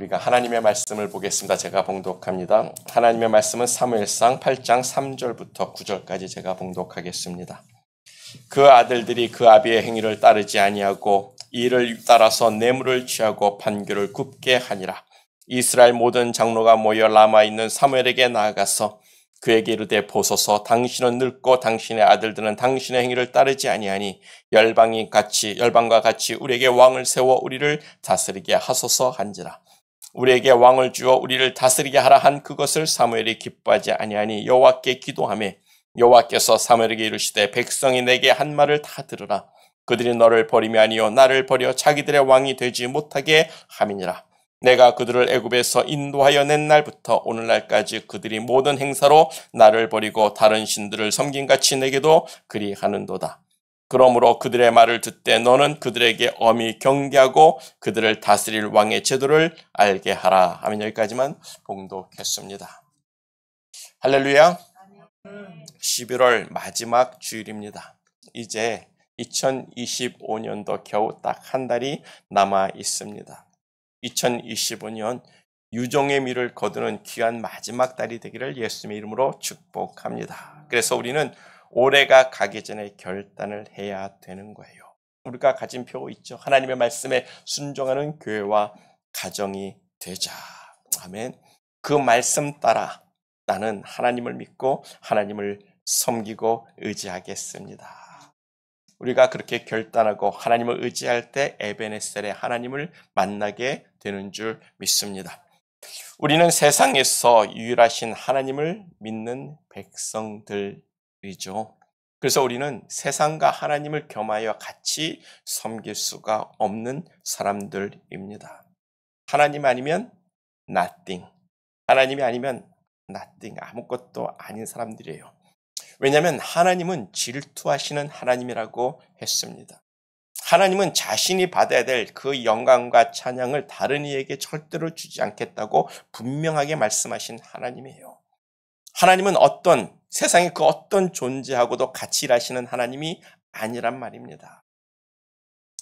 우리가 하나님의 말씀을 보겠습니다. 제가 봉독합니다. 하나님의 말씀은 사무엘상 8장 3절부터 9절까지 제가 봉독하겠습니다. 그 아들들이 그 아비의 행위를 따르지 아니하고 이를 따라서 뇌물을 취하고 판결을 굽게 하니라. 이스라엘 모든 장로가 모여 라마에 있는 사무엘에게 나아가서 그에게 이르되 보소서, 당신은 늙고 당신의 아들들은 당신의 행위를 따르지 아니하니 열방과 같이 우리에게 왕을 세워 우리를 다스리게 하소서 한지라. 우리에게 왕을 주어 우리를 다스리게 하라 한 그것을 사무엘이 기뻐하지 아니하니 여호와께 기도하매 여호와께서 사무엘에게 이르시되 백성이 내게 한 말을 다 들으라. 그들이 너를 버림이 아니요 나를 버려 자기들의 왕이 되지 못하게 함이니라. 내가 그들을 애굽에서 인도하여 낸 날부터 오늘날까지 그들이 모든 행사로 나를 버리고 다른 신들을 섬긴같이 내게도 그리하는도다. 그러므로 그들의 말을 듣되 너는 그들에게 엄히 경계하고 그들을 다스릴 왕의 제도를 알게 하라. 하면 여기까지만 봉독했습니다. 할렐루야. 11월 마지막 주일입니다. 이제 2025년도 겨우 딱 한 달이 남아 있습니다. 2025년 유종의 미를 거두는 귀한 마지막 달이 되기를 예수님의 이름으로 축복합니다. 그래서 우리는 올해가 가기 전에 결단을 해야 되는 거예요. 우리가 가진 표 있죠. 하나님의 말씀에 순종하는 교회와 가정이 되자. 아멘. 그 말씀 따라 나는 하나님을 믿고 하나님을 섬기고 의지하겠습니다. 우리가 그렇게 결단하고 하나님을 의지할 때 에베네셀의 하나님을 만나게 되는 줄 믿습니다. 우리는 세상에서 유일하신 하나님을 믿는 백성들이죠. 그래서 우리는 세상과 하나님을 겸하여 같이 섬길 수가 없는 사람들입니다. 하나님 아니면 nothing. 하나님이 아니면 nothing. 아무것도 아닌 사람들이에요. 왜냐하면 하나님은 질투하시는 하나님이라고 했습니다. 하나님은 자신이 받아야 될 그 영광과 찬양을 다른 이에게 절대로 주지 않겠다고 분명하게 말씀하신 하나님이에요. 하나님은 세상의 그 어떤 존재하고도 같이 일하시는 하나님이 아니란 말입니다.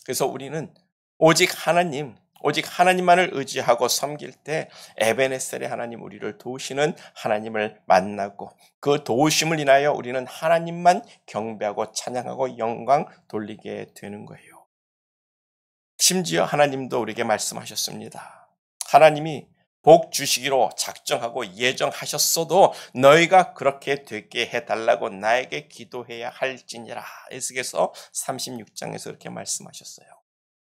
그래서 우리는 오직 하나님만을 의지하고 섬길 때 에베네셀의 하나님, 우리를 도우시는 하나님을 만나고 그 도우심을 인하여 우리는 하나님만 경배하고 찬양하고 영광 돌리게 되는 거예요. 심지어 하나님도 우리에게 말씀하셨습니다. 하나님이 복 주시기로 작정하고 예정하셨어도 너희가 그렇게 되게 해달라고 나에게 기도해야 할지니라. 에스겔서 36장에서 이렇게 말씀하셨어요.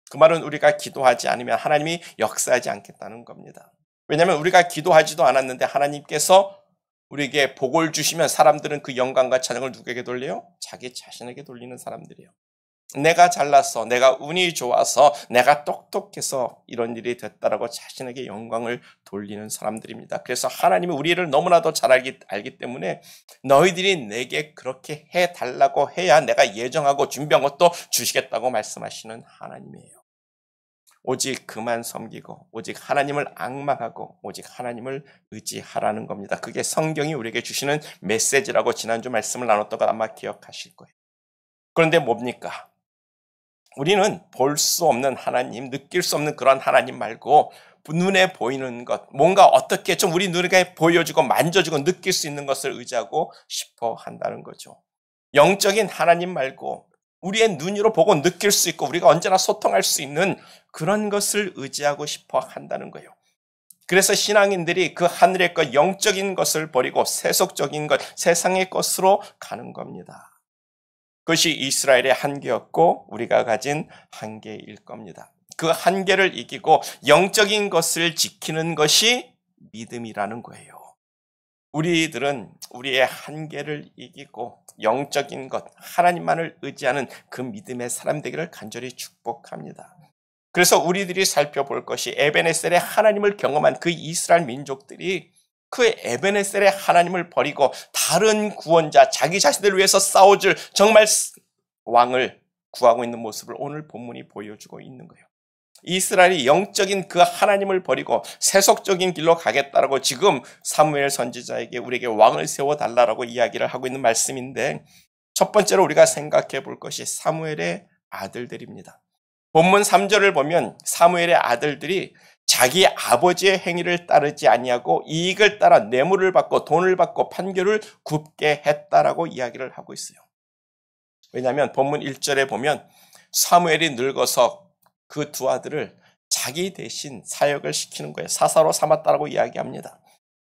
그 말은 우리가 기도하지 않으면 하나님이 역사하지 않겠다는 겁니다. 왜냐하면 우리가 기도하지도 않았는데 하나님께서 우리에게 복을 주시면 사람들은 그 영광과 찬양을 누구에게 돌려요? 자기 자신에게 돌리는 사람들이에요. 내가 잘나서, 내가 운이 좋아서, 내가 똑똑해서 이런 일이 됐다라고 자신에게 영광을 돌리는 사람들입니다. 그래서 하나님이 우리를 너무나도 잘 알기 때문에 너희들이 내게 그렇게 해달라고 해야 내가 예정하고 준비한 것도 주시겠다고 말씀하시는 하나님이에요. 오직 그만 섬기고 오직 하나님을 앙망하고 오직 하나님을 의지하라는 겁니다. 그게 성경이 우리에게 주시는 메시지라고 지난주 말씀을 나눴던 걸 아마 기억하실 거예요. 그런데 뭡니까? 우리는 볼 수 없는 하나님, 느낄 수 없는 그런 하나님 말고 눈에 보이는 것, 뭔가 어떻게 좀 우리 눈에 보여주고 만져주고 느낄 수 있는 것을 의지하고 싶어 한다는 거죠. 영적인 하나님 말고 우리의 눈으로 보고 느낄 수 있고 우리가 언제나 소통할 수 있는 그런 것을 의지하고 싶어 한다는 거예요. 그래서 신앙인들이 그 하늘의 것, 영적인 것을 버리고 세속적인 것, 세상의 것으로 가는 겁니다. 그것이 이스라엘의 한계였고 우리가 가진 한계일 겁니다. 그 한계를 이기고 영적인 것을 지키는 것이 믿음이라는 거예요. 우리들은 우리의 한계를 이기고 영적인 것, 하나님만을 의지하는 그 믿음의 사람 되기를 간절히 축복합니다. 그래서 우리들이 살펴볼 것이 에베네셀의 하나님을 경험한 그 이스라엘 민족들이 그 에베네셀의 하나님을 버리고 다른 구원자, 자기 자신들을 위해서 싸워줄 정말 왕을 구하고 있는 모습을 오늘 본문이 보여주고 있는 거예요. 이스라엘이 영적인 그 하나님을 버리고 세속적인 길로 가겠다라고 지금 사무엘 선지자에게 우리에게 왕을 세워달라고 이야기를 하고 있는 말씀인데, 첫 번째로 우리가 생각해 볼 것이 사무엘의 아들들입니다. 본문 3절을 보면 사무엘의 아들들이 자기 아버지의 행위를 따르지 아니하고 이익을 따라 뇌물을 받고 돈을 받고 판결을 굽게 했다라고 이야기를 하고 있어요. 왜냐하면 본문 1절에 보면 사무엘이 늙어서 그 두 아들을 자기 대신 사역을 시키는 거예요. 사사로 삼았다라고 이야기합니다.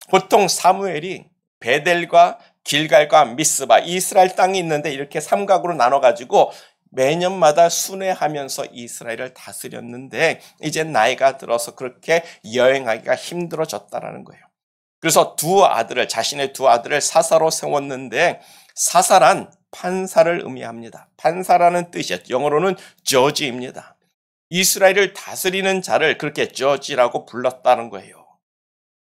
보통 사무엘이 베델과 길갈과 미스바 이스라엘 땅이 있는데 이렇게 삼각으로 나눠가지고 매년마다 순회하면서 이스라엘을 다스렸는데 이제 나이가 들어서 그렇게 여행하기가 힘들어졌다라는 거예요. 그래서 자신의 두 아들을 사사로 세웠는데 사사란 판사를 의미합니다. 판사라는 뜻이에요. 영어로는 저지입니다. 이스라엘을 다스리는 자를 그렇게 저지라고 불렀다는 거예요.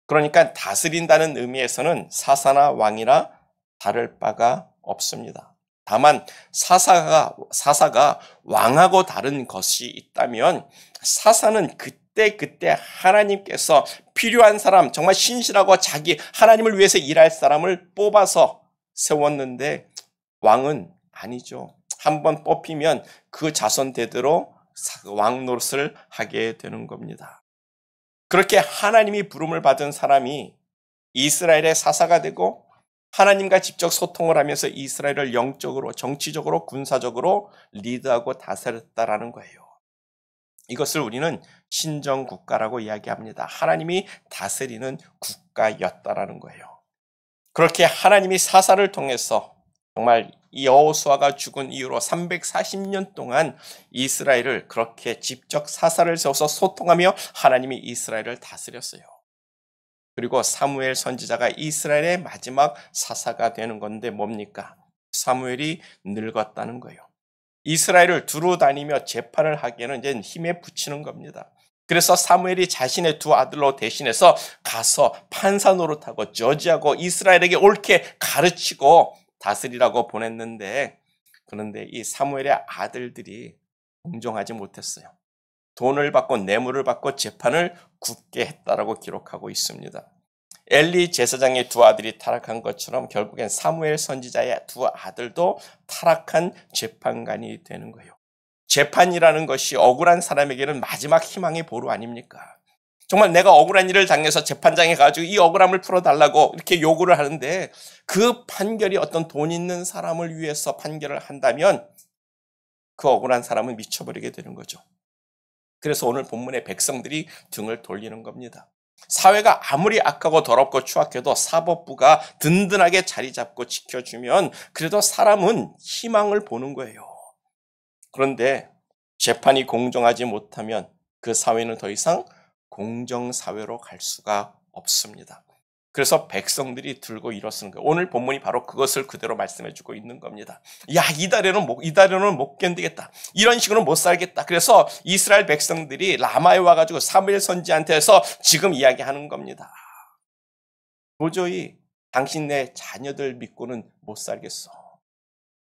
그러니까 다스린다는 의미에서는 사사나 왕이나 다를 바가 없습니다. 다만 사사가 왕하고 다른 것이 있다면 사사는 그때 하나님께서 필요한 사람, 정말 신실하고 자기 하나님을 위해서 일할 사람을 뽑아서 세웠는데 왕은 아니죠. 한번 뽑히면 그 자손 대대로 왕 노릇을 하게 되는 겁니다. 그렇게 하나님이 부름을 받은 사람이 이스라엘의 사사가 되고 하나님과 직접 소통을 하면서 이스라엘을 영적으로, 정치적으로, 군사적으로 리드하고 다스렸다라는 거예요. 이것을 우리는 신정국가라고 이야기합니다. 하나님이 다스리는 국가였다라는 거예요. 그렇게 하나님이 사사를 통해서 정말 여호수아가 죽은 이후로 340년 동안 이스라엘을 그렇게 직접 사사를 세워서 소통하며 하나님이 이스라엘을 다스렸어요. 그리고 사무엘 선지자가 이스라엘의 마지막 사사가 되는 건데 뭡니까? 사무엘이 늙었다는 거예요. 이스라엘을 두루 다니며 재판을 하기에는 이제 힘에 부치는 겁니다. 그래서 사무엘이 자신의 두 아들로 대신해서 가서 판사 노릇하고 저지하고 이스라엘에게 옳게 가르치고 다스리라고 보냈는데 그런데 이 사무엘의 아들들이 공정하지 못했어요. 돈을 받고 뇌물을 받고 재판을 굽게 했다라고 기록하고 있습니다. 엘리 제사장의 두 아들이 타락한 것처럼 결국엔 사무엘 선지자의 두 아들도 타락한 재판관이 되는 거예요. 재판이라는 것이 억울한 사람에게는 마지막 희망의 보루 아닙니까? 정말 내가 억울한 일을 당해서 재판장에 가지고 이 억울함을 풀어달라고 이렇게 요구를 하는데 그 판결이 어떤 돈 있는 사람을 위해서 판결을 한다면 그 억울한 사람은 미쳐버리게 되는 거죠. 그래서 오늘 본문의 백성들이 등을 돌리는 겁니다. 사회가 아무리 악하고 더럽고 추악해도 사법부가 든든하게 자리 잡고 지켜주면 그래도 사람은 희망을 보는 거예요. 그런데 재판이 공정하지 못하면 그 사회는 더 이상 공정사회로 갈 수가 없습니다. 그래서 백성들이 들고 일어서는 거예요. 오늘 본문이 바로 그것을 그대로 말씀해주고 있는 겁니다. 야, 이달에는 못 견디겠다. 이런 식으로는 못 살겠다. 그래서 이스라엘 백성들이 라마에 와가지고 사무엘 선지한테 해서 지금 이야기하는 겁니다. 도저히 당신네 자녀들 믿고는 못 살겠어.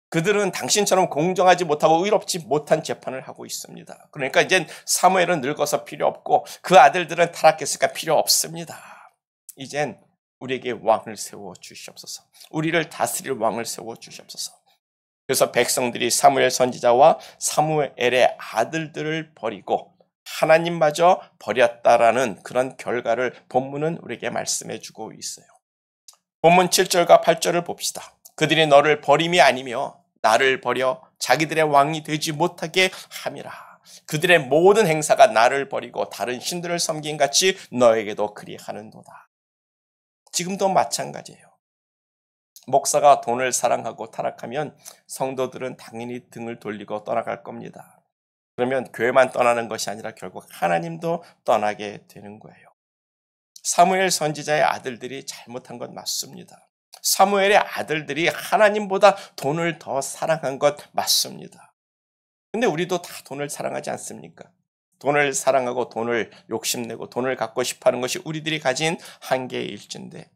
그들은 당신처럼 공정하지 못하고 의롭지 못한 재판을 하고 있습니다. 그러니까 이제 사무엘은 늙어서 필요 없고 그 아들들은 타락했으니까 필요 없습니다. 이젠 우리에게 왕을 세워 주시옵소서. 우리를 다스릴 왕을 세워 주시옵소서. 그래서 백성들이 사무엘 선지자와 사무엘의 아들들을 버리고 하나님마저 버렸다라는 그런 결과를 본문은 우리에게 말씀해 주고 있어요. 본문 7절과 8절을 봅시다. 그들이 너를 버림이 아니며 나를 버려 자기들의 왕이 되지 못하게 함이라. 그들의 모든 행사가 나를 버리고 다른 신들을 섬긴 같이 너에게도 그리하는도다. 지금도 마찬가지예요. 목사가 돈을 사랑하고 타락하면 성도들은 당연히 등을 돌리고 떠나갈 겁니다. 그러면 교회만 떠나는 것이 아니라 결국 하나님도 떠나게 되는 거예요. 사무엘 선지자의 아들들이 잘못한 건 맞습니다. 사무엘의 아들들이 하나님보다 돈을 더 사랑한 것 맞습니다. 근데 우리도 다 돈을 사랑하지 않습니까? 돈을 사랑하고 돈을 욕심내고 돈을 갖고 싶어하는 것이 우리들이 가진 한계의 일진데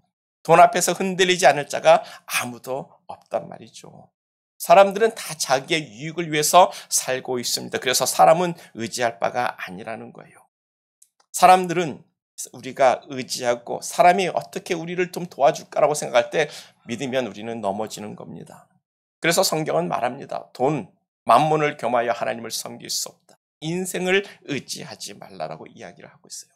돈 앞에서 흔들리지 않을 자가 아무도 없단 말이죠. 사람들은 다 자기의 유익을 위해서 살고 있습니다. 그래서 사람은 의지할 바가 아니라는 거예요. 사람들은 우리가 의지하고 사람이 어떻게 우리를 좀 도와줄까라고 생각할 때 믿으면 우리는 넘어지는 겁니다. 그래서 성경은 말합니다. 돈, 만몬을 겸하여 하나님을 섬길 수 없다. 인생을 의지하지 말라라고 이야기를 하고 있어요.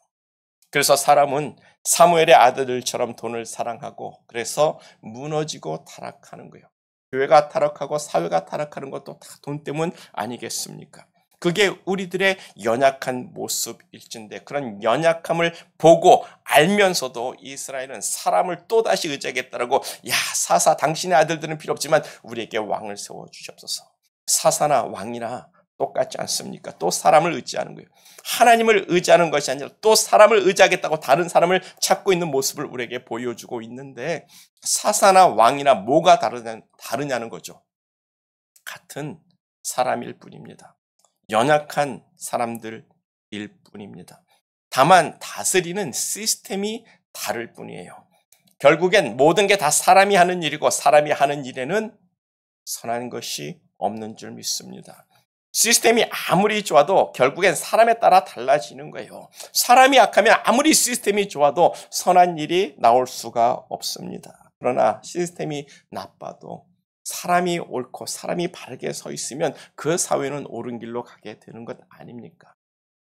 그래서 사람은 사무엘의 아들들처럼 돈을 사랑하고 그래서 무너지고 타락하는 거예요. 교회가 타락하고 사회가 타락하는 것도 다 돈 때문 아니겠습니까? 그게 우리들의 연약한 모습일진데 그런 연약함을 보고 알면서도 이스라엘은 사람을 또다시 의지하겠다라고 야 사사 당신의 아들들은 필요 없지만 우리에게 왕을 세워주시옵소서. 사사나 왕이나 똑같지 않습니까? 또 사람을 의지하는 거예요. 하나님을 의지하는 것이 아니라 또 사람을 의지하겠다고 다른 사람을 찾고 있는 모습을 우리에게 보여주고 있는데 사사나 왕이나 뭐가 다르냐는 거죠. 같은 사람일 뿐입니다. 연약한 사람들일 뿐입니다. 다만 다스리는 시스템이 다를 뿐이에요. 결국엔 모든 게 다 사람이 하는 일이고 사람이 하는 일에는 선한 것이 없는 줄 믿습니다. 시스템이 아무리 좋아도 결국엔 사람에 따라 달라지는 거예요. 사람이 약하면 아무리 시스템이 좋아도 선한 일이 나올 수가 없습니다. 그러나 시스템이 나빠도 사람이 옳고 사람이 바르게 서 있으면 그 사회는 옳은 길로 가게 되는 것 아닙니까?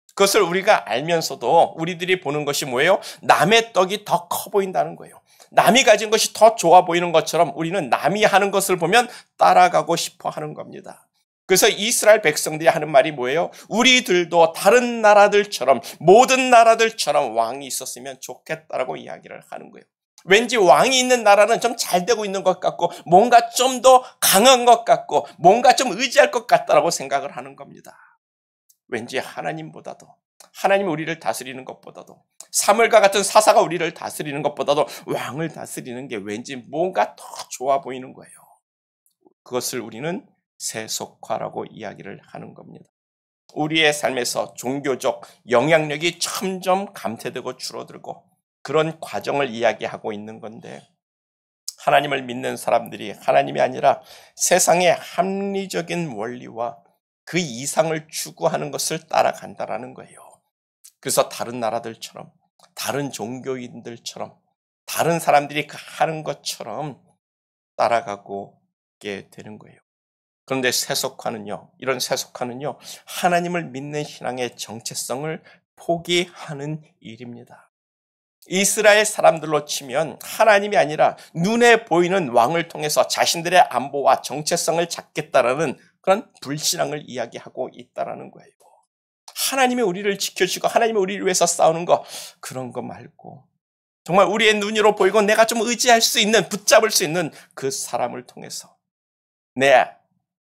그것을 우리가 알면서도 우리들이 보는 것이 뭐예요? 남의 떡이 더 커 보인다는 거예요. 남이 가진 것이 더 좋아 보이는 것처럼 우리는 남이 하는 것을 보면 따라가고 싶어 하는 겁니다. 그래서 이스라엘 백성들이 하는 말이 뭐예요? 우리들도 다른 나라들처럼 모든 나라들처럼 왕이 있었으면 좋겠다라고 이야기를 하는 거예요. 왠지 왕이 있는 나라는 좀 잘 되고 있는 것 같고 뭔가 좀 더 강한 것 같고 뭔가 좀 의지할 것 같다라고 생각을 하는 겁니다. 왠지 하나님보다도 하나님이 우리를 다스리는 것보다도 사무엘과 같은 사사가 우리를 다스리는 것보다도 왕을 다스리는 게 왠지 뭔가 더 좋아 보이는 거예요. 그것을 우리는 세속화라고 이야기를 하는 겁니다. 우리의 삶에서 종교적 영향력이 점점 감퇴되고 줄어들고 그런 과정을 이야기하고 있는 건데 하나님을 믿는 사람들이 하나님이 아니라 세상의 합리적인 원리와 그 이상을 추구하는 것을 따라간다라는 거예요. 그래서 다른 나라들처럼 다른 종교인들처럼 다른 사람들이 하는 것처럼 따라가고 있게 되는 거예요. 그런데 세속화는요, 이런 세속화는요, 하나님을 믿는 신앙의 정체성을 포기하는 일입니다. 이스라엘 사람들로 치면 하나님이 아니라 눈에 보이는 왕을 통해서 자신들의 안보와 정체성을 찾겠다라는 그런 불신앙을 이야기하고 있다라는 거예요. 하나님이 우리를 지켜주고 하나님이 우리를 위해서 싸우는 거 그런 거 말고 정말 우리의 눈으로 보이고 내가 좀 의지할 수 있는 붙잡을 수 있는 그 사람을 통해서 내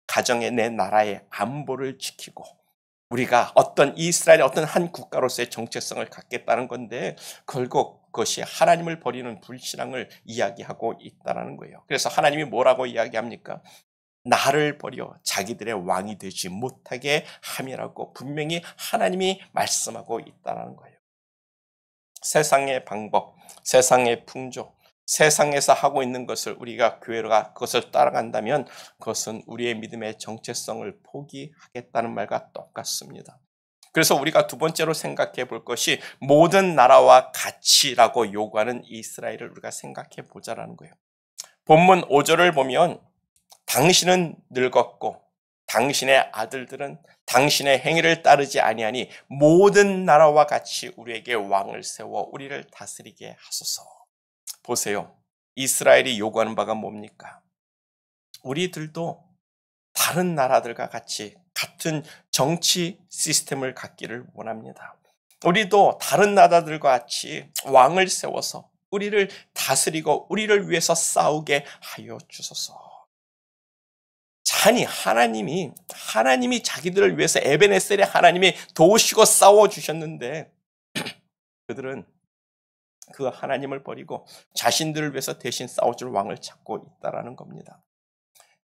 가정의 내 나라의 안보를 지키고 우리가 어떤 이스라엘의 어떤 한 국가로서의 정체성을 갖겠다는 건데 결국 그것이 하나님을 버리는 불신앙을 이야기하고 있다는 거예요. 그래서 하나님이 뭐라고 이야기합니까? 나를 버려 자기들의 왕이 되지 못하게 함이라고 분명히 하나님이 말씀하고 있다는 거예요. 세상의 방법, 세상의 풍조, 세상에서 하고 있는 것을 우리가 교회가 그것을 따라간다면 그것은 우리의 믿음의 정체성을 포기하겠다는 말과 똑같습니다. 그래서 우리가 두 번째로 생각해 볼 것이 모든 나라와 같이라고 요구하는 이스라엘을 우리가 생각해 보자라는 거예요. 본문 5절을 보면 당신은 늙었고 당신의 아들들은 당신의 행위를 따르지 아니하니 모든 나라와 같이 우리에게 왕을 세워 우리를 다스리게 하소서. 보세요. 이스라엘이 요구하는 바가 뭡니까? 우리들도 다른 나라들과 같이 같은 정치 시스템을 갖기를 원합니다. 우리도 다른 나라들과 같이 왕을 세워서 우리를 다스리고 우리를 위해서 싸우게 하여 주소서. 아니 하나님이 자기들을 위해서 에베네셀의 하나님이 도우시고 싸워주셨는데 그들은 그 하나님을 버리고 자신들을 위해서 대신 싸워줄 왕을 찾고 있다는 겁니다.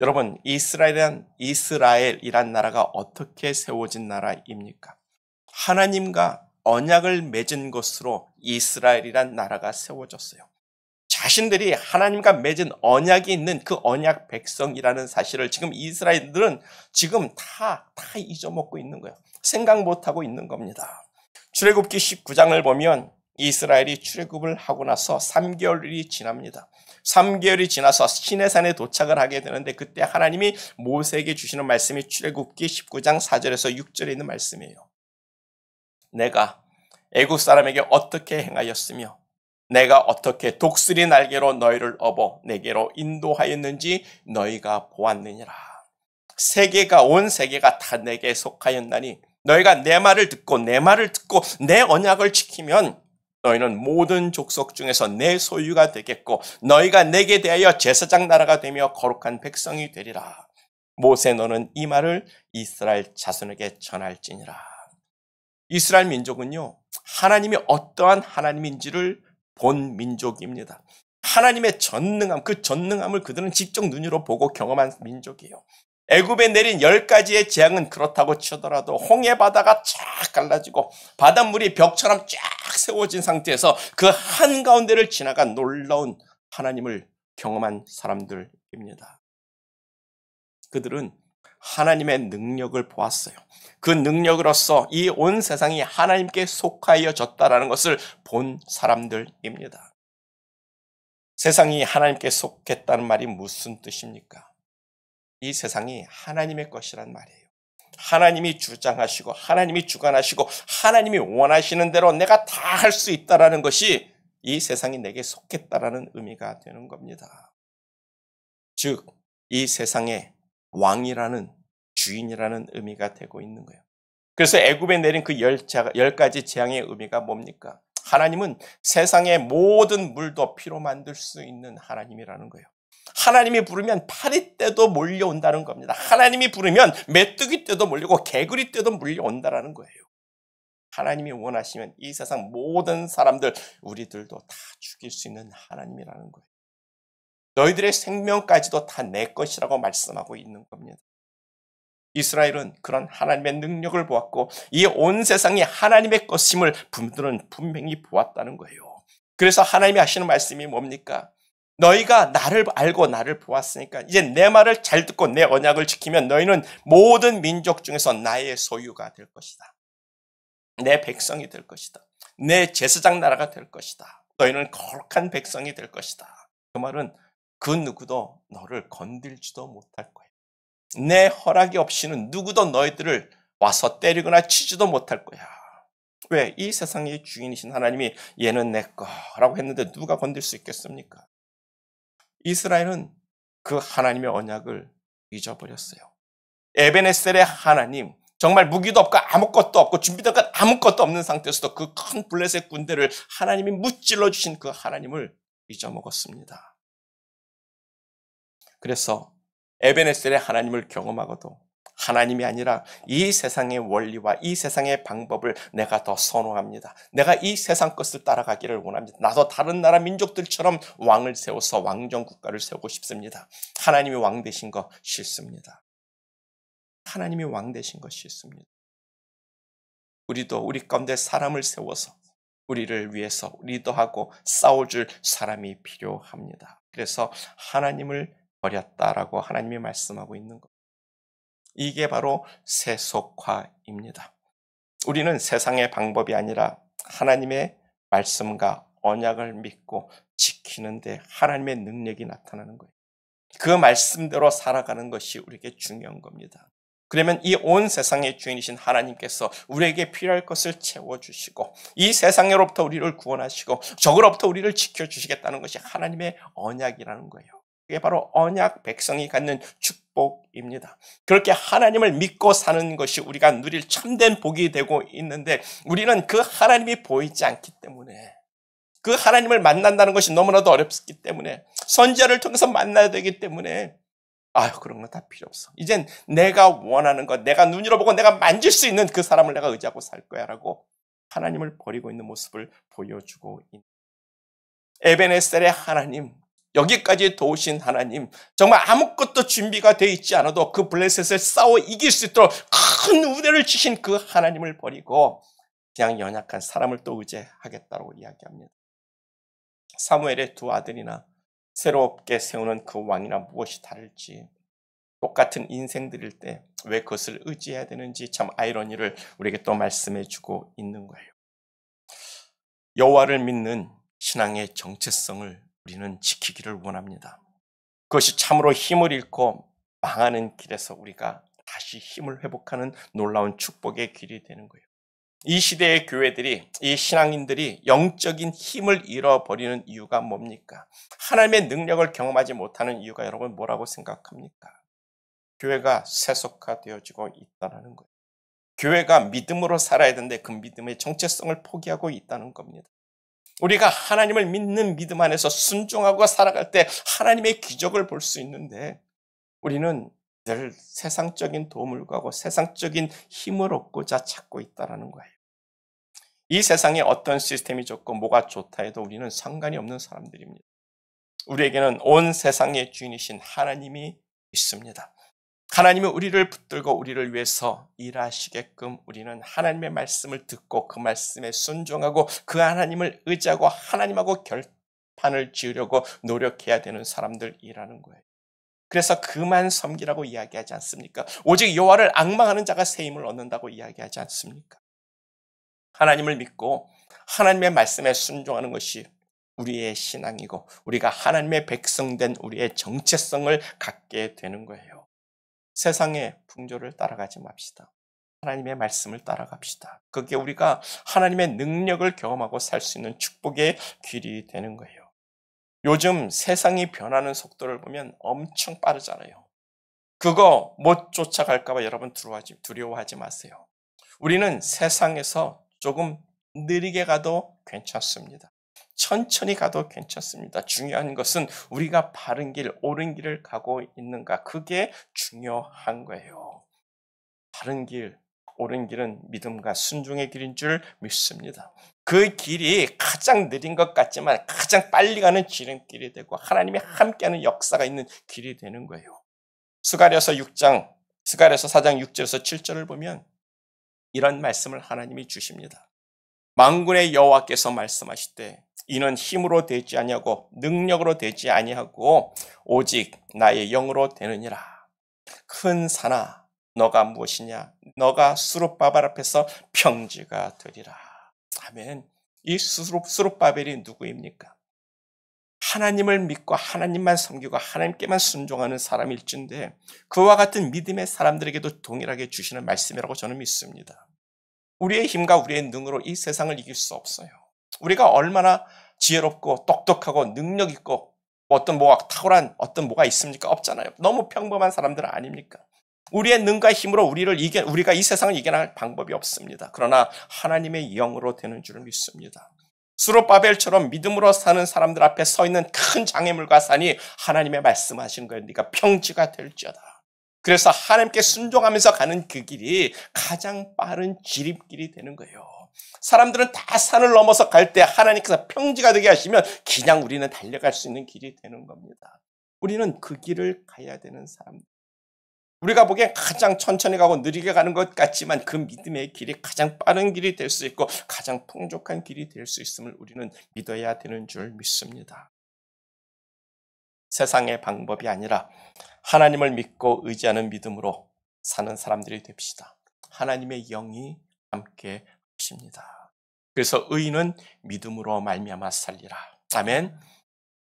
여러분 이스라엘이란 나라가 어떻게 세워진 나라입니까? 하나님과 언약을 맺은 것으로 이스라엘이란 나라가 세워졌어요. 자신들이 하나님과 맺은 언약이 있는 그 언약 백성이라는 사실을 지금 이스라엘들은 지금 다 잊어먹고 있는 거예요. 생각 못하고 있는 겁니다. 출애굽기 19장을 보면 이스라엘이 출애굽을 하고 나서 3개월이 지납니다. 3개월이 지나서 시내산에 도착을 하게 되는데 그때 하나님이 모세에게 주시는 말씀이 출애굽기 19장 4절에서 6절에 있는 말씀이에요. 내가 애굽 사람에게 어떻게 행하였으며 내가 어떻게 독수리 날개로 너희를 업어 내게로 인도하였는지 너희가 보았느니라. 온 세계가 다 내게 속하였나니 너희가 내 말을 듣고 내 언약을 지키면 너희는 모든 족속 중에서 내 소유가 되겠고 너희가 내게 대하여 제사장 나라가 되며 거룩한 백성이 되리라. 모세 너는 이 말을 이스라엘 자손에게 전할지니라. 이스라엘 민족은요, 하나님이 어떠한 하나님인지를 본 민족입니다. 하나님의 전능함, 그 전능함을 그들은 직접 눈으로 보고 경험한 민족이에요. 애굽에 내린 10가지의 재앙은 그렇다고 치더라도 홍해 바다가 쫙 갈라지고 바닷물이 벽처럼 쫙 세워진 상태에서 그 한가운데를 지나간 놀라운 하나님을 경험한 사람들입니다. 그들은 하나님의 능력을 보았어요. 그 능력으로서 이 온 세상이 하나님께 속하여졌다라는 것을 본 사람들입니다. 세상이 하나님께 속했다는 말이 무슨 뜻입니까? 이 세상이 하나님의 것이란 말이에요. 하나님이 주장하시고 하나님이 주관하시고 하나님이 원하시는 대로 내가 다 할 수 있다라는 것이 이 세상이 내게 속했다라는 의미가 되는 겁니다. 즉, 이 세상의 왕이라는 주인이라는 의미가 되고 있는 거예요. 그래서 애굽에 내린 그 10가지 재앙의 의미가 뭡니까? 하나님은 세상의 모든 물도 피로 만들 수 있는 하나님이라는 거예요. 하나님이 부르면 파리 떼도 몰려온다는 겁니다. 하나님이 부르면 메뚜기 떼도 몰리고 개구리 떼도 몰려온다는 거예요. 하나님이 원하시면 이 세상 모든 사람들, 우리들도 다 죽일 수 있는 하나님이라는 거예요. 너희들의 생명까지도 다 내 것이라고 말씀하고 있는 겁니다. 이스라엘은 그런 하나님의 능력을 보았고 이 온 세상이 하나님의 것임을 그들은 분명히 보았다는 거예요. 그래서 하나님이 하시는 말씀이 뭡니까? 너희가 나를 알고 나를 보았으니까 이제 내 말을 잘 듣고 내 언약을 지키면 너희는 모든 민족 중에서 나의 소유가 될 것이다. 내 백성이 될 것이다. 내 제사장 나라가 될 것이다. 너희는 거룩한 백성이 될 것이다. 그 말은 그 누구도 너를 건들지도 못할 거야. 내 허락이 없이는 누구도 너희들을 와서 때리거나 치지도 못할 거야. 왜? 이 세상의 주인이신 하나님이 얘는 내 거라고 했는데 누가 건들 수 있겠습니까? 이스라엘은 그 하나님의 언약을 잊어버렸어요. 에베네셀의 하나님, 정말 무기도 없고 아무것도 없고 준비된 것 아무것도 없는 상태에서도 그 큰 블레셋 군대를 하나님이 무찔러 주신 그 하나님을 잊어먹었습니다. 그래서 에베네셀의 하나님을 경험하고도 하나님이 아니라 이 세상의 원리와 이 세상의 방법을 내가 더 선호합니다. 내가 이 세상 것을 따라가기를 원합니다. 나도 다른 나라 민족들처럼 왕을 세워서 왕정 국가를 세우고 싶습니다. 하나님이 왕 되신 거 싫습니다. 하나님이 왕 되신 거 싫습니다. 우리도 우리 가운데 사람을 세워서 우리를 위해서 리더하고 싸워줄 사람이 필요합니다. 그래서 하나님을 버렸다라고 하나님이 말씀하고 있는 것. 이게 바로 세속화입니다. 우리는 세상의 방법이 아니라 하나님의 말씀과 언약을 믿고 지키는데 하나님의 능력이 나타나는 거예요. 그 말씀대로 살아가는 것이 우리에게 중요한 겁니다. 그러면 이 온 세상의 주인이신 하나님께서 우리에게 필요할 것을 채워주시고 이 세상으로부터 우리를 구원하시고 적으로부터 우리를 지켜주시겠다는 것이 하나님의 언약이라는 거예요. 그게 바로 언약 백성이 갖는 축복입니다. 그렇게 하나님을 믿고 사는 것이 우리가 누릴 참된 복이 되고 있는데 우리는 그 하나님이 보이지 않기 때문에 그 하나님을 만난다는 것이 너무나도 어렵기 때문에 선지자를 통해서 만나야 되기 때문에 그런 건 다 필요 없어. 이젠 내가 원하는 것, 내가 눈으로 보고 내가 만질 수 있는 그 사람을 내가 의지하고 살 거야 라고 하나님을 버리고 있는 모습을 보여주고 있는 에베네셀의 하나님, 여기까지 도우신 하나님, 정말 아무것도 준비가 되어 있지 않아도 그 블레셋을 싸워 이길 수 있도록 큰 우대를 주신 그 하나님을 버리고 그냥 연약한 사람을 또 의지하겠다고 이야기합니다. 사무엘의 두 아들이나 새롭게 세우는 그 왕이나 무엇이 다를지 똑같은 인생들일 때 왜 그것을 의지해야 되는지 참 아이러니를 우리에게 또 말씀해 주고 있는 거예요. 여호와를 믿는 신앙의 정체성을 우리는 지키기를 원합니다. 그것이 참으로 힘을 잃고 망하는 길에서 우리가 다시 힘을 회복하는 놀라운 축복의 길이 되는 거예요. 이 시대의 교회들이, 이 신앙인들이 영적인 힘을 잃어버리는 이유가 뭡니까? 하나님의 능력을 경험하지 못하는 이유가 여러분 뭐라고 생각합니까? 교회가 세속화되어지고 있다는 거예요. 교회가 믿음으로 살아야 되는데 그 믿음의 정체성을 포기하고 있다는 겁니다. 우리가 하나님을 믿는 믿음 안에서 순종하고 살아갈 때 하나님의 기적을 볼 수 있는데 우리는 늘 세상적인 도움을 구하고 세상적인 힘을 얻고자 찾고 있다는 거예요. 이 세상에 어떤 시스템이 좋고 뭐가 좋다 해도 우리는 상관이 없는 사람들입니다. 우리에게는 온 세상의 주인이신 하나님이 있습니다. 하나님은 우리를 붙들고 우리를 위해서 일하시게끔 우리는 하나님의 말씀을 듣고 그 말씀에 순종하고 그 하나님을 의지하고 하나님하고 결판을 지으려고 노력해야 되는 사람들이라는 거예요. 그래서 그만 섬기라고 이야기하지 않습니까? 오직 여호와를 앙망하는 자가 새 힘을 얻는다고 이야기하지 않습니까? 하나님을 믿고 하나님의 말씀에 순종하는 것이 우리의 신앙이고 우리가 하나님의 백성된 우리의 정체성을 갖게 되는 거예요. 세상의 풍조를 따라가지 맙시다. 하나님의 말씀을 따라갑시다. 그게 우리가 하나님의 능력을 경험하고 살 수 있는 축복의 길이 되는 거예요. 요즘 세상이 변하는 속도를 보면 엄청 빠르잖아요. 그거 못 쫓아갈까 봐 여러분 두려워하지 마세요. 우리는 세상에서 조금 느리게 가도 괜찮습니다. 천천히 가도 괜찮습니다. 중요한 것은 우리가 바른 길, 옳은 길을 가고 있는가. 그게 중요한 거예요. 바른 길, 옳은 길은 믿음과 순종의 길인 줄 믿습니다. 그 길이 가장 느린 것 같지만 가장 빨리 가는 지름길이 되고 하나님이 함께하는 역사가 있는 길이 되는 거예요. 스가랴서 4장 6절에서 7절을 보면 이런 말씀을 하나님이 주십니다. 만군의 여호와께서 말씀하시되 이는 힘으로 되지 아니하고 능력으로 되지 아니하고 오직 나의 영으로 되느니라. 큰 산아 너가 무엇이냐? 너가 수룹바벨 앞에서 평지가 되리라. 아멘. 이 수룹바벨이 누구입니까? 하나님을 믿고 하나님만 섬기고 하나님께만 순종하는 사람일진데 그와 같은 믿음의 사람들에게도 동일하게 주시는 말씀이라고 저는 믿습니다. 우리의 힘과 우리의 능으로 이 세상을 이길 수 없어요. 우리가 얼마나 지혜롭고 똑똑하고 능력 있고 어떤 뭐가 탁월한 어떤 뭐가 있습니까? 없잖아요. 너무 평범한 사람들 아닙니까? 우리의 능과 힘으로 우리가 이 세상을 이겨낼 방법이 없습니다. 그러나 하나님의 영으로 되는 줄을 믿습니다. 수룹바벨처럼 믿음으로 사는 사람들 앞에 서 있는 큰 장애물과 산이 하나님의 말씀하시는 거예요. 네가 평지가 될지어다. 그래서 하나님께 순종하면서 가는 그 길이 가장 빠른 지름길이 되는 거예요. 사람들은 다 산을 넘어서 갈 때 하나님께서 평지가 되게 하시면 그냥 우리는 달려갈 수 있는 길이 되는 겁니다. 우리는 그 길을 가야 되는 사람들. 우리가 보기엔 가장 천천히 가고 느리게 가는 것 같지만 그 믿음의 길이 가장 빠른 길이 될 수 있고 가장 풍족한 길이 될 수 있음을 우리는 믿어야 되는 줄 믿습니다. 세상의 방법이 아니라 하나님을 믿고 의지하는 믿음으로 사는 사람들이 됩시다. 하나님의 영이 함께 하십니다. 그래서 의인은 믿음으로 말미암아 살리라. 아멘.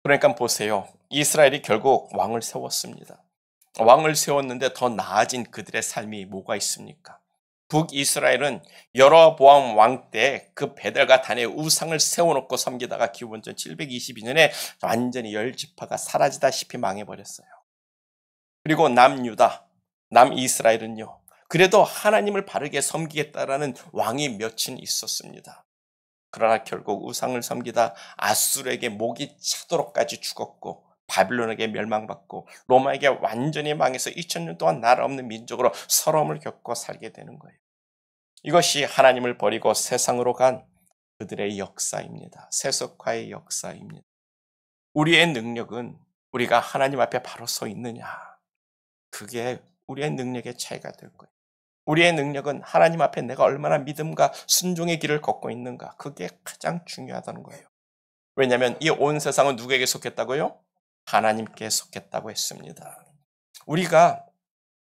그러니까 보세요. 이스라엘이 결국 왕을 세웠습니다. 왕을 세웠는데 더 나아진 그들의 삶이 뭐가 있습니까? 북이스라엘은 여로보암 왕 때 그 베델과 단의 우상을 세워놓고 섬기다가 기원전 722년에 완전히 10지파가 사라지다시피 망해버렸어요. 그리고 남유다, 남이스라엘은요. 그래도 하나님을 바르게 섬기겠다라는 왕이 몇은 있었습니다. 그러나 결국 우상을 섬기다 아수르에게 목이 차도록까지 죽었고 바빌론에게 멸망받고 로마에게 완전히 망해서 2000년 동안 나라 없는 민족으로 서러움을 겪고 살게 되는 거예요. 이것이 하나님을 버리고 세상으로 간 그들의 역사입니다. 세속화의 역사입니다. 우리의 능력은 우리가 하나님 앞에 바로 서 있느냐. 그게 우리의 능력의 차이가 될 거예요. 우리의 능력은 하나님 앞에 내가 얼마나 믿음과 순종의 길을 걷고 있는가. 그게 가장 중요하다는 거예요. 왜냐하면 이 온 세상은 누구에게 속했다고요? 하나님께 속했다고 했습니다. 우리가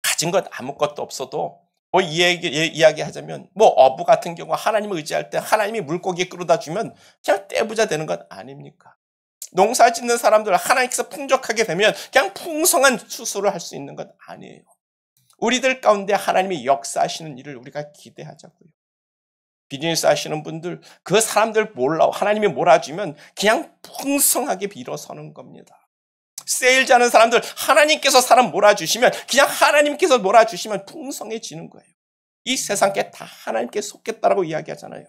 가진 것 아무것도 없어도 뭐 이야기하자면 뭐 어부 같은 경우 하나님을 의지할 때 하나님이 물고기 끌어다 주면 그냥 떼부자 되는 것 아닙니까? 농사 짓는 사람들 하나님께서 풍족하게 되면 그냥 풍성한 수술을 할 수 있는 것 아니에요. 우리들 가운데 하나님이 역사하시는 일을 우리가 기대하자고요. 비즈니스 하시는 분들, 그 사람들 하나님이 몰아주면 그냥 풍성하게 일어서는 겁니다. 세일즈 하는 사람들, 하나님께서 사람 몰아주시면, 그냥 하나님께서 몰아주시면 풍성해지는 거예요. 이 세상께 다 하나님께 속겠다라고 이야기하잖아요.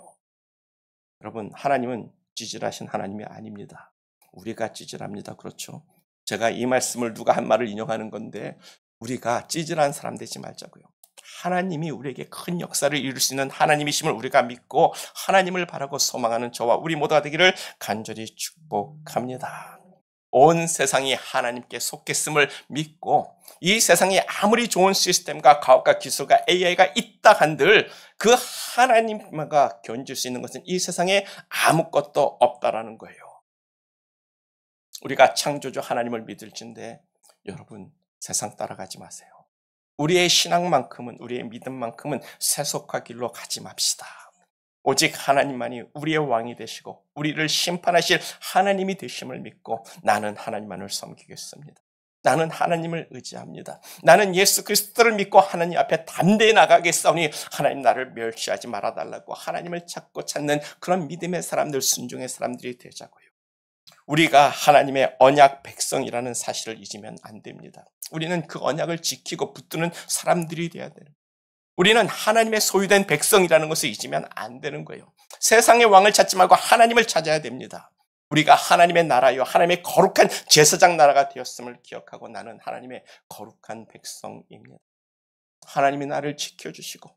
여러분, 하나님은 찌질하신 하나님이 아닙니다. 우리가 찌질합니다. 그렇죠? 제가 이 말씀을 누가 한 말을 인용하는 건데, 우리가 찌질한 사람 되지 말자고요. 하나님이 우리에게 큰 역사를 이룰 수 있는 하나님이심을 우리가 믿고 하나님을 바라고 소망하는 저와 우리 모두가 되기를 간절히 축복합니다. 온 세상이 하나님께 속겠음을 믿고 이 세상에 아무리 좋은 시스템과 과학과 기술과 AI가 있다 한들 그 하나님과 견줄 수 있는 것은 이 세상에 아무것도 없다라는 거예요. 우리가 창조주 하나님을 믿을진데 여러분, 세상 따라가지 마세요. 우리의 신앙만큼은, 우리의 믿음만큼은 세속화 길로 가지 맙시다. 오직 하나님만이 우리의 왕이 되시고 우리를 심판하실 하나님이 되심을 믿고 나는 하나님만을 섬기겠습니다. 나는 하나님을 의지합니다. 나는 예수 그리스도를 믿고 하나님 앞에 담대히 나가겠사오니 하나님 나를 멸시하지 말아달라고 하나님을 찾는 그런 믿음의 사람들, 순종의 사람들이 되자고요. 우리가 하나님의 언약 백성이라는 사실을 잊으면 안 됩니다. 우리는 그 언약을 지키고 붙드는 사람들이 돼야 돼요. 우리는 하나님의 소유된 백성이라는 것을 잊으면 안 되는 거예요. 세상의 왕을 찾지 말고 하나님을 찾아야 됩니다. 우리가 하나님의 나라요, 하나님의 거룩한 제사장 나라가 되었음을 기억하고 나는 하나님의 거룩한 백성입니다. 하나님이 나를 지켜주시고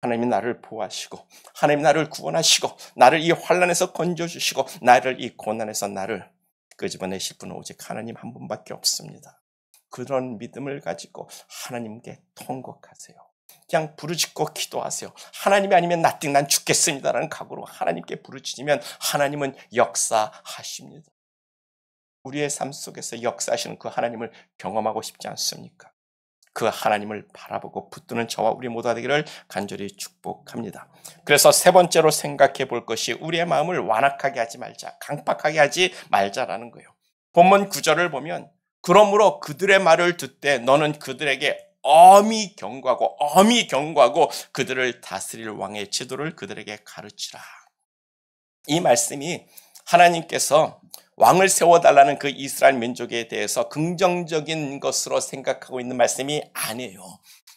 하나님이 나를 보호하시고 하나님이 나를 구원하시고 나를 이 환난에서 건져주시고 나를 이 고난에서 나를 끄집어내실 분은 오직 하나님 한 분밖에 없습니다. 그런 믿음을 가지고 하나님께 통곡하세요. 그냥 부르짖고 기도하세요. 하나님이 아니면 nothing, 난 죽겠습니다라는 각오로 하나님께 부르짖으면 하나님은 역사하십니다. 우리의 삶 속에서 역사하시는 그 하나님을 경험하고 싶지 않습니까? 그 하나님을 바라보고 붙드는 저와 우리 모두가 되기를 간절히 축복합니다. 그래서 세 번째로 생각해 볼 것이 우리의 마음을 완악하게 하지 말자, 강팍하게 하지 말자라는 거예요. 본문 9절을 보면 그러므로 그들의 말을 듣되 너는 그들에게 엄히 경고하고 그들을 다스릴 왕의 제도를 그들에게 가르치라. 이 말씀이 하나님께서 왕을 세워달라는 그 이스라엘 민족에 대해서 긍정적인 것으로 생각하고 있는 말씀이 아니에요.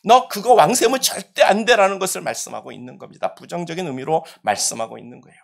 너 그거 왕 세우면 절대 안 되라는 것을 말씀하고 있는 겁니다. 부정적인 의미로 말씀하고 있는 거예요.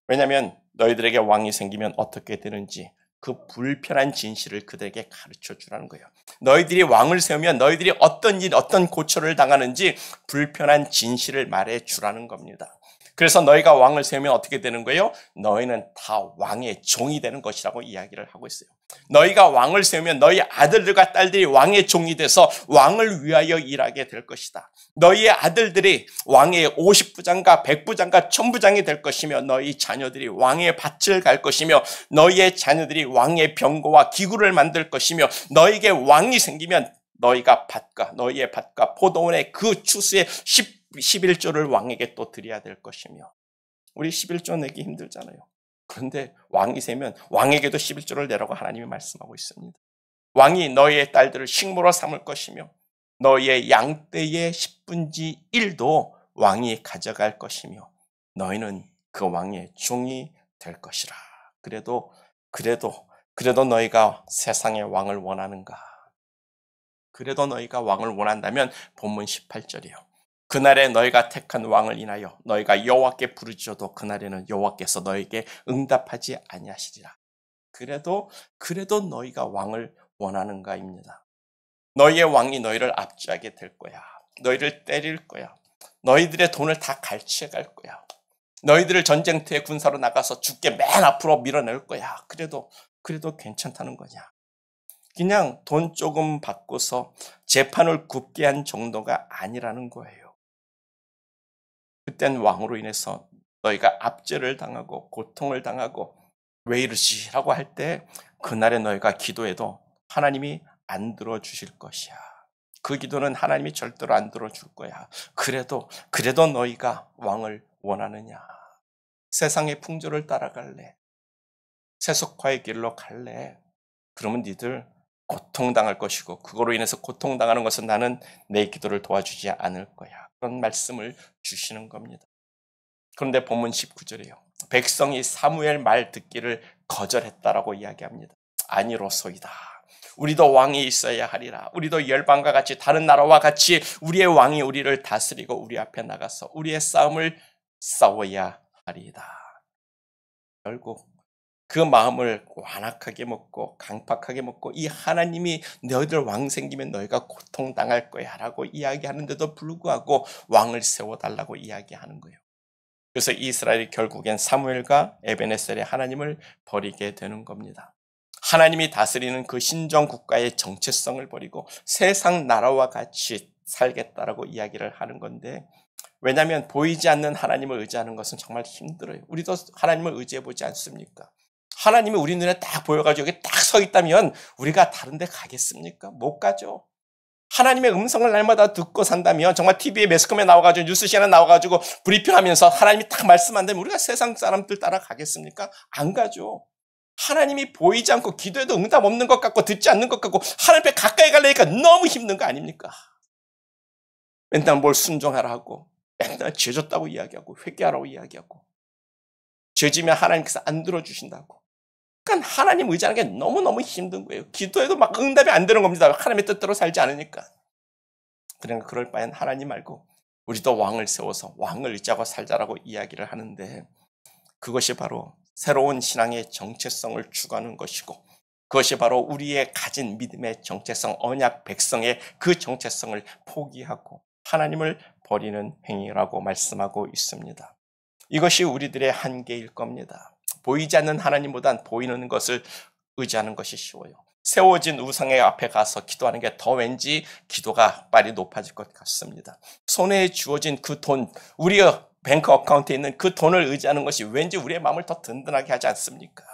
왜냐하면 너희들에게 왕이 생기면 어떻게 되는지 그 불편한 진실을 그들에게 가르쳐 주라는 거예요. 너희들이 왕을 세우면 너희들이 어떤 일, 어떤 고초를 당하는지 불편한 진실을 말해 주라는 겁니다. 그래서 너희가 왕을 세우면 어떻게 되는 거예요? 너희는 다 왕의 종이 되는 것이라고 이야기를 하고 있어요. 너희가 왕을 세우면 너희 아들들과 딸들이 왕의 종이 돼서 왕을 위하여 일하게 될 것이다. 너희의 아들들이 왕의 50부장과 100부장과 1000부장이 될 것이며 너희 자녀들이 왕의 밭을 갈 것이며 너희의 자녀들이 왕의 병거와 기구를 만들 것이며 너희에게 왕이 생기면 너희의 밭과 포도원의 그 추수의 11조를 왕에게 또 드려야 될 것이며 우리 11조 내기 힘들잖아요. 그런데 왕이 세면 왕에게도 11조를 내라고 하나님이 말씀하고 있습니다. 왕이 너희의 딸들을 식모로 삼을 것이며 너희의 양떼의 10분의 1도 왕이 가져갈 것이며 너희는 그 왕의 종이 될 것이라. 그래도 너희가 세상의 왕을 원하는가? 그래도 너희가 왕을 원한다면 본문 18절이요. 그날에 너희가 택한 왕을 인하여 너희가 여호와께 부르짖어도 그날에는 여호와께서 너희에게 응답하지 아니하시리라. 그래도 너희가 왕을 원하는가입니다. 너희의 왕이 너희를 압제하게 될 거야. 너희를 때릴 거야. 너희들의 돈을 다 갈취해 갈 거야. 너희들을 전쟁터에 군사로 나가서 죽게 맨 앞으로 밀어낼 거야. 그래도 괜찮다는 거냐. 그냥 돈 조금 받고서 재판을 굽게 한 정도가 아니라는 거예요. 그땐 왕으로 인해서 너희가 압제를 당하고 고통을 당하고 왜 이러지? 라고 할 때 그날에 너희가 기도해도 하나님이 안 들어주실 것이야. 그 기도는 하나님이 절대로 안 들어줄 거야. 그래도 너희가 왕을 원하느냐? 세상의 풍조를 따라갈래? 세속화의 길로 갈래? 그러면 니들 고통당할 것이고 그거로 인해서 고통당하는 것은 나는 내 기도를 도와주지 않을 거야. 그런 말씀을 주시는 겁니다. 그런데 본문 19절이에요. 백성이 사무엘 말 듣기를 거절했다라고 이야기합니다. 아니로소이다. 우리도 왕이 있어야 하리라. 우리도 열방과 같이 다른 나라와 같이 우리의 왕이 우리를 다스리고 우리 앞에 나가서 우리의 싸움을 싸워야 하리이다. 결국 그 마음을 완악하게 먹고 강팍하게 먹고 이 하나님이 너희들 왕 생기면 너희가 고통당할 거야 라고 이야기하는데도 불구하고 왕을 세워달라고 이야기하는 거예요. 그래서 이스라엘이 결국엔 사무엘과 에벤에셀의 하나님을 버리게 되는 겁니다. 하나님이 다스리는 그 신정 국가의 정체성을 버리고 세상 나라와 같이 살겠다라고 이야기를 하는 건데, 왜냐하면 보이지 않는 하나님을 의지하는 것은 정말 힘들어요. 우리도 하나님을 의지해 보지 않습니까? 하나님이 우리 눈에 딱 보여가지고 여기 딱 서 있다면 우리가 다른 데 가겠습니까? 못 가죠. 하나님의 음성을 날마다 듣고 산다면 정말 TV에 매스컴에 나와가지고 뉴스 시간에 나와가지고 브리핑하면서 하나님이 딱 말씀한다면 우리가 세상 사람들 따라 가겠습니까? 안 가죠. 하나님이 보이지 않고 기도해도 응답 없는 것 같고 듣지 않는 것 같고 하나님 앞에 가까이 가려니까 너무 힘든 거 아닙니까? 맨날 뭘 순종하라 하고 맨날 죄 졌다고 이야기하고 회개하라고 이야기하고 죄 지면 하나님께서 안 들어주신다고. 그러니까 하나님 의지하는 게 너무너무 힘든 거예요. 기도해도 막 응답이 안 되는 겁니다. 하나님의 뜻대로 살지 않으니까. 그러니까 그럴 바엔 하나님 말고 우리도 왕을 세워서 왕을 의지하고 살자라고 이야기를 하는데, 그것이 바로 새로운 신앙의 정체성을 추구하는 것이고, 그것이 바로 우리의 가진 믿음의 정체성, 언약 백성의 그 정체성을 포기하고 하나님을 버리는 행위라고 말씀하고 있습니다. 이것이 우리들의 한계일 겁니다. 보이지 않는 하나님보단 보이는 것을 의지하는 것이 쉬워요. 세워진 우상의 앞에 가서 기도하는 게 더 왠지 기도가 빨리 높아질 것 같습니다. 손에 주어진 그 돈, 우리의 뱅크 어카운트에 있는 그 돈을 의지하는 것이 왠지 우리의 마음을 더 든든하게 하지 않습니까?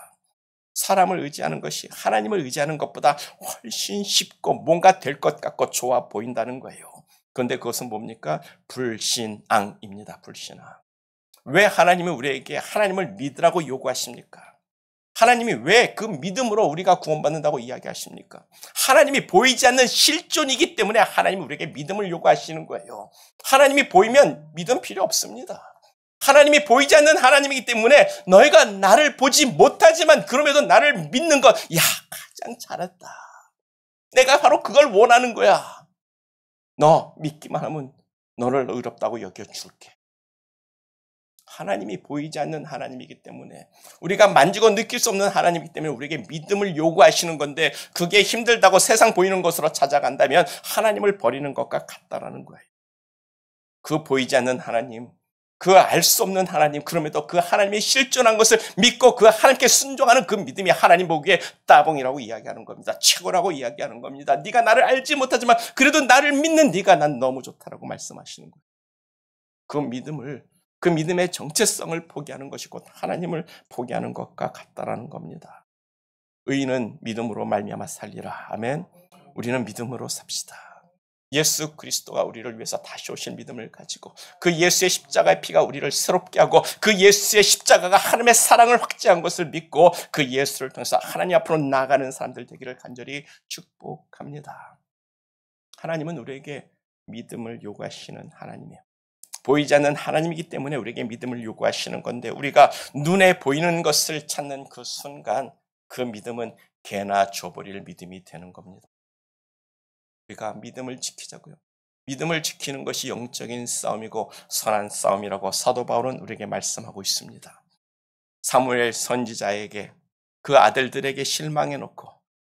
사람을 의지하는 것이 하나님을 의지하는 것보다 훨씬 쉽고 뭔가 될 것 같고 좋아 보인다는 거예요. 그런데 그것은 뭡니까? 불신앙입니다. 불신앙. 왜 하나님이 우리에게 하나님을 믿으라고 요구하십니까? 하나님이 왜 그 믿음으로 우리가 구원받는다고 이야기하십니까? 하나님이 보이지 않는 실존이기 때문에 하나님이 우리에게 믿음을 요구하시는 거예요. 하나님이 보이면 믿음 필요 없습니다. 하나님이 보이지 않는 하나님이기 때문에 너희가 나를 보지 못하지만 그럼에도 나를 믿는 것, 야, 가장 잘했다. 내가 바로 그걸 원하는 거야. 너 믿기만 하면 너를 의롭다고 여겨줄게. 하나님이 보이지 않는 하나님이기 때문에, 우리가 만지고 느낄 수 없는 하나님이기 때문에 우리에게 믿음을 요구하시는 건데, 그게 힘들다고 세상 보이는 것으로 찾아간다면 하나님을 버리는 것과 같다라는 거예요. 그 보이지 않는 하나님, 그 알 수 없는 하나님, 그럼에도 그 하나님이 실존한 것을 믿고 그 하나님께 순종하는 그 믿음이 하나님 보기에 따봉이라고 이야기하는 겁니다. 최고라고 이야기하는 겁니다. 네가 나를 알지 못하지만 그래도 나를 믿는 네가 난 너무 좋다라고 말씀하시는 거예요. 그 믿음의 정체성을 포기하는 것이 곧 하나님을 포기하는 것과 같다라는 겁니다. 의인은 믿음으로 말미암아 살리라. 아멘. 우리는 믿음으로 삽시다. 예수 그리스도가 우리를 위해서 다시 오실 믿음을 가지고 그 예수의 십자가의 피가 우리를 새롭게 하고 그 예수의 십자가가 하나님의 사랑을 확증한 것을 믿고 그 예수를 통해서 하나님 앞으로 나아가는 사람들 되기를 간절히 축복합니다. 하나님은 우리에게 믿음을 요구하시는 하나님이에요. 보이지 않는 하나님이기 때문에 우리에게 믿음을 요구하시는 건데, 우리가 눈에 보이는 것을 찾는 그 순간 그 믿음은 개나 줘버릴 믿음이 되는 겁니다. 우리가 믿음을 지키자고요. 믿음을 지키는 것이 영적인 싸움이고 선한 싸움이라고 사도 바울은 우리에게 말씀하고 있습니다. 사무엘 선지자에게 그 아들들에게 실망해놓고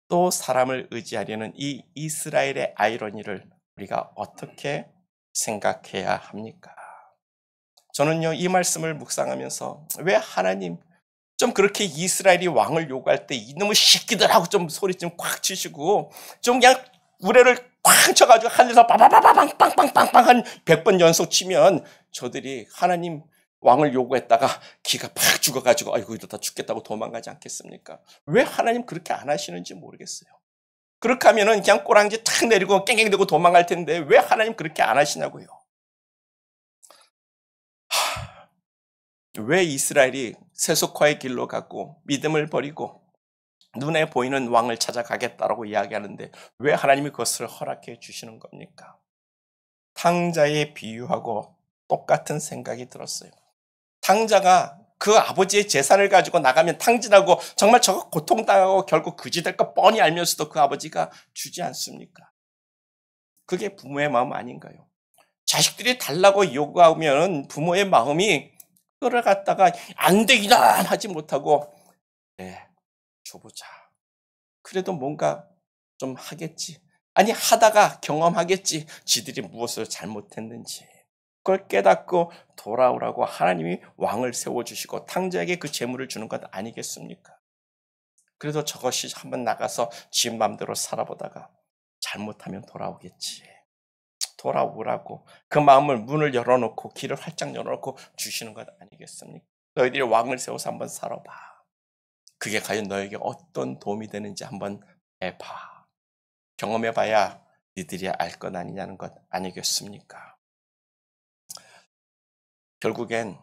또 사람을 의지하려는 이 이스라엘의 아이러니를 우리가 어떻게 생각해야 합니까? 저는요, 이 말씀을 묵상하면서 왜 하나님 좀 그렇게 이스라엘이 왕을 요구할 때 이놈의 새끼들하고 좀 소리 좀 꽉 치시고 좀 그냥 우레를 꽉 쳐가지고 하늘에서 빵빵빵빵빵빵빵 한 100번 연속 치면 저들이 하나님 왕을 요구했다가 기가 팍 죽어가지고 아이고 이러다 죽겠다고 도망가지 않겠습니까? 왜 하나님 그렇게 안 하시는지 모르겠어요. 그렇게 하면은 그냥 꼬랑지 탁 내리고 깽깽대고 도망갈 텐데 왜 하나님 그렇게 안 하시냐고요. 왜 이스라엘이 세속화의 길로 가고 믿음을 버리고 눈에 보이는 왕을 찾아가겠다라고 이야기하는데 왜 하나님이 그것을 허락해 주시는 겁니까? 탕자에 비유하고 똑같은 생각이 들었어요. 탕자가 그 아버지의 재산을 가지고 나가면 탕진하고 정말 저거 고통당하고 결국 그지 될 거 뻔히 알면서도 그 아버지가 주지 않습니까? 그게 부모의 마음 아닌가요? 자식들이 달라고 요구하면 부모의 마음이 끌어갔다가 안 되기다 하지 못하고 네, 줘보자. 그래도 뭔가 좀 하겠지. 아니 하다가 경험하겠지. 지들이 무엇을 잘못했는지. 그걸 깨닫고 돌아오라고 하나님이 왕을 세워주시고 탕자에게 그 재물을 주는 것 아니겠습니까? 그래도 저것이 한번 나가서 지 맘대로 살아보다가 잘못하면 돌아오겠지. 돌아오라고 그 마음을 문을 열어놓고 길을 활짝 열어놓고 주시는 것 아니겠습니까? 너희들이 왕을 세워서 한번 살아봐. 그게 과연 너에게 어떤 도움이 되는지 한번 해봐. 경험해봐야 니들이 알 것 아니냐는 것 아니겠습니까? 결국엔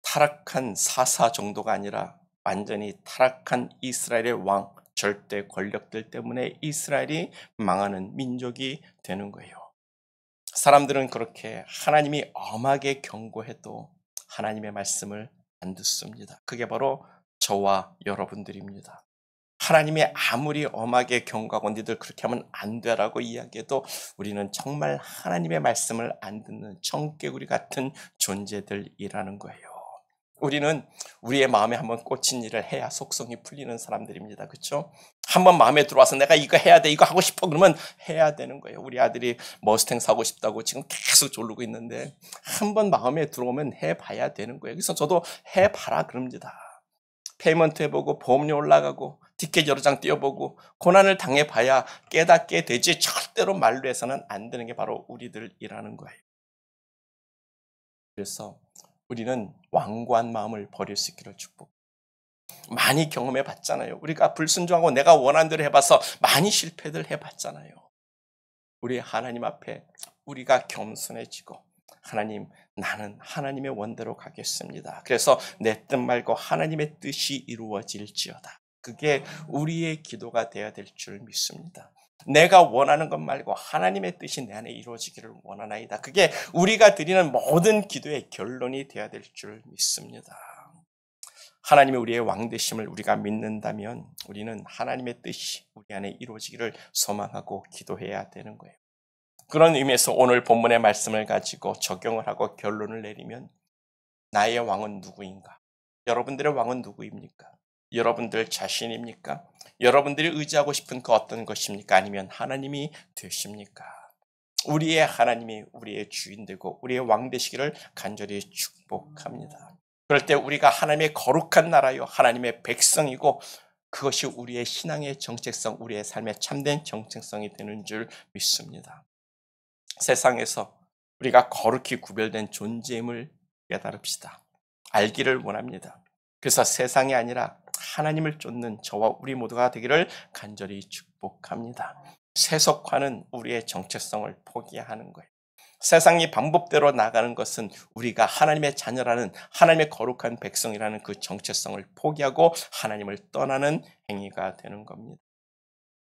타락한 사사 정도가 아니라 완전히 타락한 이스라엘의 왕, 절대 권력들 때문에 이스라엘이 망하는 민족이 되는 거예요. 사람들은 그렇게 하나님이 엄하게 경고해도 하나님의 말씀을 안 듣습니다. 그게 바로 저와 여러분들입니다. 하나님이 아무리 엄하게 경고하고 니들 그렇게 하면 안 되라고 이야기해도 우리는 정말 하나님의 말씀을 안 듣는 청개구리 같은 존재들이라는 거예요. 우리는 우리의 마음에 한번 꽂힌 일을 해야 속성이 풀리는 사람들입니다. 그렇죠? 한번 마음에 들어와서 내가 이거 해야 돼, 이거 하고 싶어 그러면 해야 되는 거예요. 우리 아들이 머스탱 사고 싶다고 지금 계속 조르고 있는데 한번 마음에 들어오면 해봐야 되는 거예요. 그래서 저도 해봐라 그럽니다. 페이먼트 해보고 보험료 올라가고 티켓 여러 장 띄워보고 고난을 당해봐야 깨닫게 되지 절대로 말로 해서는 안 되는 게 바로 우리들이라는 거예요. 그래서 우리는 완고한 마음을 버릴 수 있기를 축복. 많이 경험해 봤잖아요. 우리가 불순종하고 내가 원하는 대로 해봐서 많이 실패들 해봤잖아요. 우리 하나님 앞에 우리가 겸손해지고 하나님, 나는 하나님의 원대로 가겠습니다. 그래서 내 뜻 말고 하나님의 뜻이 이루어질지어다. 그게 우리의 기도가 되어야 될 줄 믿습니다. 내가 원하는 것 말고 하나님의 뜻이 내 안에 이루어지기를 원하나이다. 그게 우리가 드리는 모든 기도의 결론이 되어야 될 줄 믿습니다. 하나님이 우리의 왕 되심을 우리가 믿는다면 우리는 하나님의 뜻이 우리 안에 이루어지기를 소망하고 기도해야 되는 거예요. 그런 의미에서 오늘 본문의 말씀을 가지고 적용을 하고 결론을 내리면 나의 왕은 누구인가? 여러분들의 왕은 누구입니까? 여러분들 자신입니까? 여러분들이 의지하고 싶은 그 어떤 것입니까? 아니면 하나님이 되십니까? 우리의 하나님이 우리의 주인 되고 우리의 왕 되시기를 간절히 축복합니다. 그럴 때 우리가 하나님의 거룩한 나라요 하나님의 백성이고 그것이 우리의 신앙의 정체성, 우리의 삶의 참된 정체성이 되는 줄 믿습니다. 세상에서 우리가 거룩히 구별된 존재임을 깨달읍시다. 알기를 원합니다. 그래서 세상이 아니라 하나님을 쫓는 저와 우리 모두가 되기를 간절히 축복합니다. 세속화는 우리의 정체성을 포기하는 거예요. 세상이 방법대로 나가는 것은 우리가 하나님의 자녀라는 하나님의 거룩한 백성이라는 그 정체성을 포기하고 하나님을 떠나는 행위가 되는 겁니다.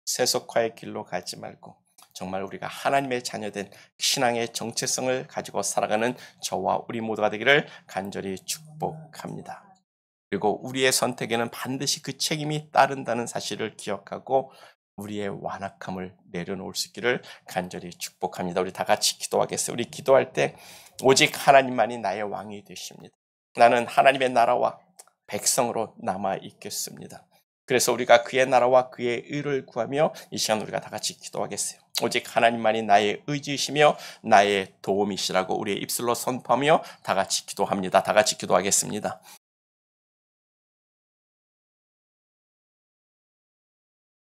세속화의 길로 가지 말고 정말 우리가 하나님의 자녀된 신앙의 정체성을 가지고 살아가는 저와 우리 모두가 되기를 간절히 축복합니다. 그리고 우리의 선택에는 반드시 그 책임이 따른다는 사실을 기억하고 우리의 완악함을 내려놓을 수 있기를 간절히 축복합니다. 우리 다 같이 기도하겠어요. 우리 기도할 때 오직 하나님만이 나의 왕이 되십니다. 나는 하나님의 나라와 백성으로 남아 있겠습니다. 그래서 우리가 그의 나라와 그의 의를 구하며 이 시간 우리가 다 같이 기도하겠어요. 오직 하나님만이 나의 의지이시며 나의 도움이시라고 우리의 입술로 선포하며 다 같이 기도합니다. 다 같이 기도하겠습니다.